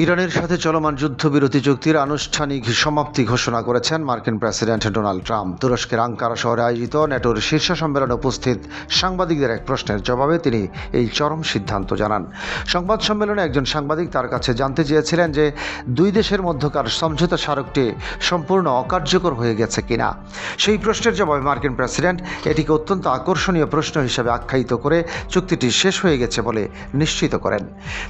ইরানের সাথে চলমান যুদ্ধবিরতি চুক্তির আনুষ্ঠানিক সমাপ্তি ঘোষণা করেছেন মার্কিন প্রেসিডেন্ট ডোনাল্ড ট্রাম্প। তুরস্কের আঙ্কারা শহরে আয়োজিত ন্যাটোর শীর্ষ সম্মেলনে উপস্থিত সাংবাদিকদের এক প্রশ্নের জবাবে তিনি এই চরম সিদ্ধান্ত জানান। সংবাদ সম্মেলনে একজন সাংবাদিক তার কাছে জানতে চেয়েছিলেন যে দুই দেশের মধ্যকার সমঝোতা স্মারকটি সম্পূর্ণ অকার্যকর হয়ে গেছে কিনা। সেই প্রশ্নের জবাবে মার্কিন প্রেসিডেন্ট এটিকে অত্যন্ত আকর্ষণীয় প্রশ্ন হিসেবে আখ্যায়িত করে চুক্তিটি শেষ হয়ে গেছে বলে নিশ্চিত করেন।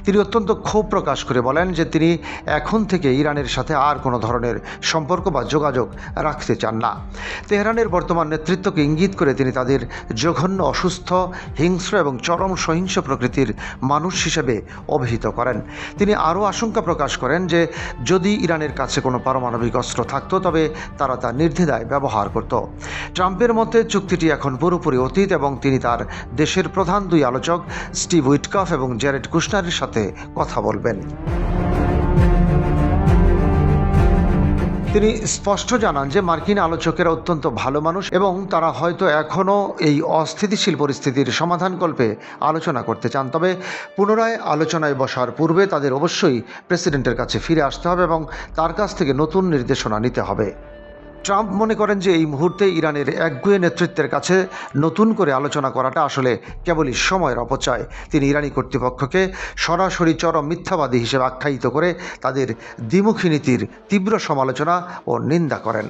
তিনি অত্যন্ত ক্ষোভ প্রকাশ করে বলেন যে তিনি এখন থেকে ইরানের সাথে আর কোনো ধরনের সম্পর্ক বা যোগাযোগ রাখতে চান না। তেহরানের বর্তমান নেতৃত্বকে ইঙ্গিত করে তিনি তাদের জঘন্য, অসুস্থ, হিংস্র এবং চরম সহিংস প্রকৃতির মানুষ হিসেবে অভিহিত করেন। তিনি আরও আশঙ্কা প্রকাশ করেন যে যদি ইরানের কাছে কোনো পারমাণবিক অস্ত্র থাকত তবে তারা তা নির্দ্বিধায় ব্যবহার করত। ট্রাম্পের মতে চুক্তিটি এখন পুরোপুরি অতীত এবং তিনি তার দেশের প্রধান দুই আলোচক স্টিভ উইটকফ এবং জ্যারেড কুশনারের সাথে কথা বলবেন। তিনি স্পষ্ট জানান যে মার্কিন আলোচকেরা অত্যন্ত ভালো মানুষ এবং তারা হয়তো এখনও এই অস্থিতিশীল পরিস্থিতির সমাধানকল্পে আলোচনা করতে চান। তবে পুনরায় আলোচনায় বসার পূর্বে তাদের অবশ্যই প্রেসিডেন্টের কাছে ফিরে আসতে হবে এবং তার কাছ থেকে নতুন নির্দেশনা নিতে হবে। ট্রাম্প মনে করেন যে এই মুহূর্তে ইরানের একগুঁয়ে নেতৃত্বের কাছে নতুন করে আলোচনা করাটা আসলে কেবলই সময়ের অপচয়। তিনি ইরানি কর্তৃপক্ষকে সরাসরি চরম মিথ্যাবাদী হিসেবে আখ্যায়িত করে তাদের দ্বিমুখী নীতির তীব্র সমালোচনা ও নিন্দা করেন।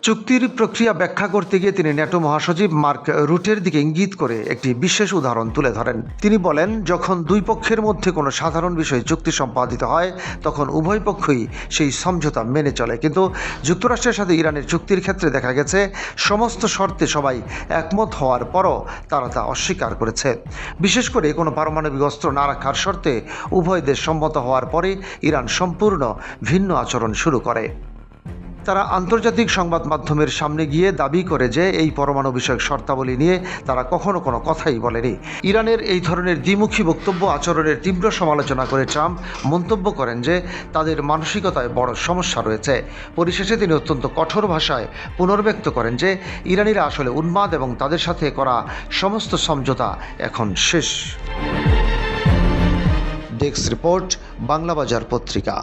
চুক্তির প্রক্রিয়া ব্যাখ্যা করতে গিয়ে তিনি ন্যাটো মহাসচিব মার্ক রুটের দিকে ইঙ্গিত করে একটি বিশেষ উদাহরণ তুলে ধরেন। তিনি বলেন, যখন দুই পক্ষের মধ্যে কোনো সাধারণ বিষয়ে চুক্তি সম্পাদিত হয় তখন উভয় পক্ষই সেই সমঝোতা মেনে চলে, কিন্তু যুক্তরাষ্ট্রের সাথে ইরানের চুক্তির ক্ষেত্রে দেখা গেছে সমস্ত শর্তে সবাই একমত হওয়ার পরও তারা তা অস্বীকার করেছে। বিশেষ করে কোনো পারমাণবিক অস্ত্র না রাখার শর্তে উভয় দেশ সম্মত হওয়ার পরে ইরান সম্পূর্ণ ভিন্ন আচরণ শুরু করে। তারা আন্তর্জাতিক সংবাদ মাধ্যমের সামনে গিয়ে দাবি করে যে এই পরমাণু বিষয়ক শর্তাবলী নিয়ে তারা কখনো কোনো কথাই বলেনি। ইরানের এই ধরনের দ্বিমুখী বক্তব্য আচরণের তীব্র সমালোচনা করে ট্রাম্প মন্তব্য করেন যে তাদের মানসিকতায় বড় সমস্যা রয়েছে। পরিশেষে তিনি অত্যন্ত কঠোর ভাষায় পুনর্ব্যক্ত করেন যে ইরানিরা আসলে উন্মাদ এবং তাদের সাথে করা সমস্ত সমঝোতা এখন শেষ। ডেস্ক রিপোর্ট, বাংলাবাজার পত্রিকা।